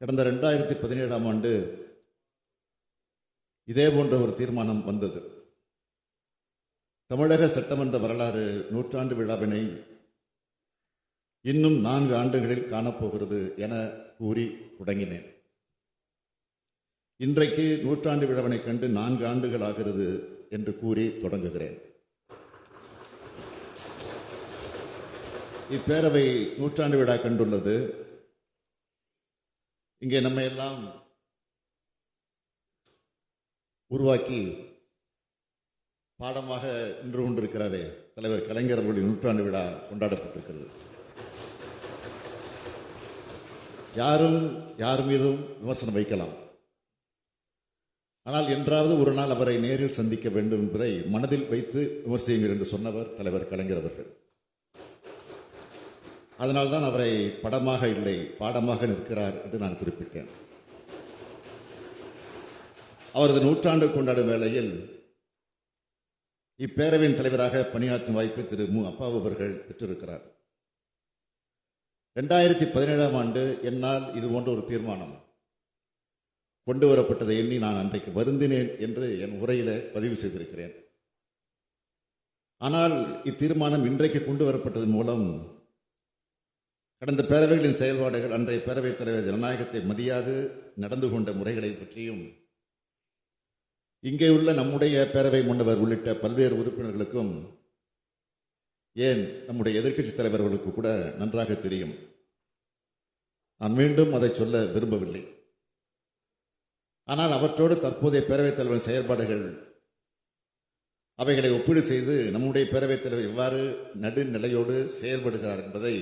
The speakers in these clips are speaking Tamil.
கடந்த 2017ஆம் ஆண்டு இதே போன்ற ஒரு தீர்மானம் வந்தது. தமிழக சட்டமன்ற வரலாறு நூற்றாண்டு விழாவினை இன்னும் 4 ஆண்டுகளில் காணப்போகிறது என கூறி தொடங்கினேன். இன்றைக்கு நூற்றாண்டு விழாவினை கண்டு 4 ஆண்டுகள் ஆகிறது என்று கூறி தொடங்குகிறேன். இப்பேரவை நூற்றாண்டு விழா கண்டுள்ளது. இங்கே நம்ம எல்லாம் உருவாக்கி பாடமாக நின்று கொண்டிருக்கிறாரே தலைவர் கலைஞர் அவர்களுடைய நூற்றாண்டு விழா கொண்டாடப்பட்டிருக்கிறது. யார் மீதும் விமர்சனம் வைக்கலாம். ஆனால் என்றாவது ஒரு நாள் அவரை நேரில் சந்திக்க வேண்டும் என்பதை மனதில் வைத்து விமர்சியுங்கள் என்று சொன்னவர் தலைவர் கலைஞர் அவர்கள். அதனால்தான் அவரை படமாக இல்லை பாடமாக நிற்கிறார் என்று நான் குறிப்பிட்டேன். அவரது நூற்றாண்டு கொண்டாடும் வேளையில் இப்பேரவையின் தலைவராக பணியாற்றும் வாய்ப்பை திரு மு அப்பாவு அவர்கள் பெற்றிருக்கிறார். 2017ஆம் ஆண்டு என்னால் இது போன்ற ஒரு தீர்மானம் கொண்டு வரப்பட்டதை எண்ணி நான் அன்றைக்கு வருந்தினேன் என்று என் உரையில பதிவு செய்திருக்கிறேன். ஆனால் இத்தீர்மானம் இன்றைக்கு கொண்டு வரப்பட்டதன் மூலம் கடந்த பேரவைகளின் செயல்பாடுகள், அன்றைய பேரவைத் தலைவர் ஜனநாயகத்தை மதியாது நடந்து கொண்ட முறைகளை பற்றியும் இங்கே உள்ள நம்முடைய பேரவை முன்னவர் உள்ளிட்ட பல்வேறு உறுப்பினர்களுக்கும், ஏன் நம்முடைய எதிர்க்கட்சித் தலைவர்களுக்கு கூட நன்றாக தெரியும். நான் மீண்டும் அதை சொல்ல விரும்பவில்லை. ஆனால் அவற்றோடு தற்போதைய பேரவைத் தலைவரின் செயல்பாடுகள் அவைகளை ஒப்பீடு செய்து நம்முடைய பேரவைத் தலைவர் எவ்வாறு நடுநிலையோடு செயல்படுகிறார் என்பதை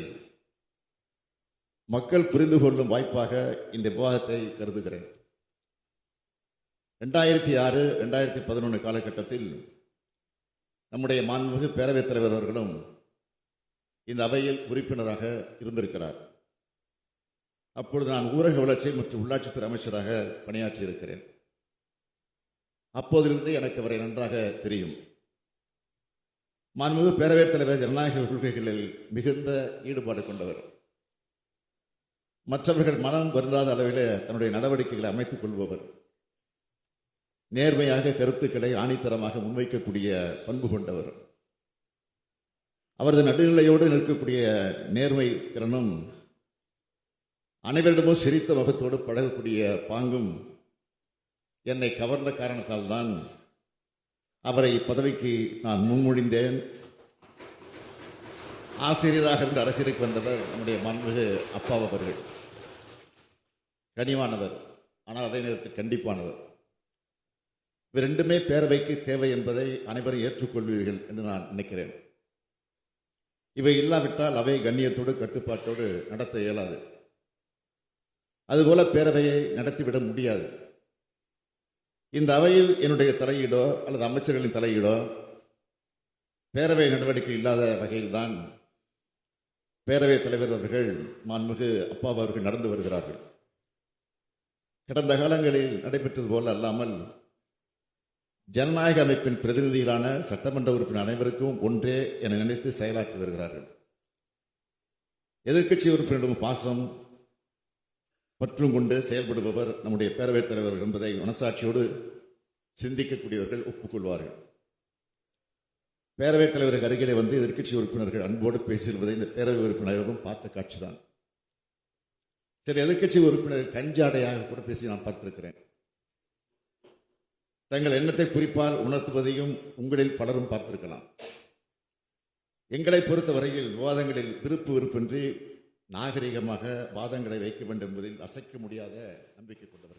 மக்கள் புரிந்து கொள்ளும் வாய்ப்பாக இந்த விவாதத்தை கருதுகிறேன். 2006, 2011 காலகட்டத்தில் நம்முடைய மாண்புமிகு பேரவைத் தலைவர் அவர்களும் இந்த அவையில் உறுப்பினராக இருந்திருக்கிறார். அப்பொழுது நான் ஊரக வளர்ச்சி மற்றும் உள்ளாட்சித்துறை அமைச்சராக பணியாற்றியிருக்கிறேன். அப்போதிலிருந்து எனக்கு அவரை நன்றாக தெரியும். மாண்புமிகு பேரவைத் தலைவர் ஜனநாயக கொள்கைகளில் மிகுந்த ஈடுபாடு கொண்டவர். மற்றவர்கள் மனம் வருந்தாத அளவில் தன்னுடைய நடவடிக்கைகளை அமைத்துக் கொள்பவர். நேர்மையாக கருத்துக்களை ஆணித்தரமாக முன்வைக்கக்கூடிய பண்பு கொண்டவர். அவரது நடுநிலையோடு நிற்கக்கூடிய நேர்மை திறனும், அனைவரிடமும் சிரித்த முகத்தோடு பழகக்கூடிய பாங்கும் என்னை கவர்ந்த காரணத்தால் தான் அவரை பதவிக்கு நான் முன்மொழிந்தேன். ஆசிரியராக இருந்து அரசியலுக்கு வந்தவர் நம்முடைய மாண்புமிகு அப்பா அவர்கள். கனிவானவர், ஆனால் அதே நேரத்தில் கண்டிப்பானவர். இவை ரெண்டுமே பேரவைக்கு தேவை என்பதை அனைவரும் ஏற்றுக்கொள்வீர்கள் என்று நான் நினைக்கிறேன். இவை இல்லாவிட்டால் அவை கண்ணியத்தோடு கட்டுப்பாட்டோடு நடத்த இயலாது. அதுபோல பேரவையை நடத்திவிட முடியாது. இந்த அவையில் என்னுடைய தலையீடோ அல்லது அமைச்சர்களின் தலையீடோ பேரவை நடவடிக்கை இல்லாத வகையில்தான் பேரவைத் தலைவர் அவர்கள் மாண்புமிகு அப்பா அவர்கள் நடந்து வருகிறார்கள். கடந்த காலங்களில் நடைபெற்றது போல அல்லாமல் ஜனநாயக அமைப்பின் பிரதிநிதிகளான சட்டமன்ற உறுப்பினர் அனைவருக்கும் ஒன்றே என நினைத்து செயலாற்றி வருகிறார்கள். எதிர்க்கட்சி உறுப்பினரிடம் பாசம் பற்றும் கொண்டு செயல்படுபவர் நம்முடைய பேரவைத் தலைவர் என்பதை மனசாட்சியோடு சிந்திக்கக்கூடியவர்கள் ஒப்புக்கொள்வார்கள். பேரவைத் தலைவருக்கு அருகிலே வந்து எதிர்க்கட்சி உறுப்பினர்கள் அன்போடு பேசியிருப்பதை இந்த பேரவை உறுப்பினரும் பார்த்த காட்சிதான். சில எதிர்க்கட்சி உறுப்பினர்கள் கஞ்சாடையாக கூட பேசி நான் பார்த்திருக்கிறேன். தங்கள் எண்ணத்தை குறிப்பால் உணர்த்துவதையும் உங்களில் பலரும் பார்த்திருக்கலாம். எங்களை பொறுத்தவரையில் விவாதங்களில் விருப்பின்றி நாகரிகமாக வாதங்களை வைக்க வேண்டும் என்பதில் அசைக்க முடியாத நம்பிக்கை கொண்டவர்.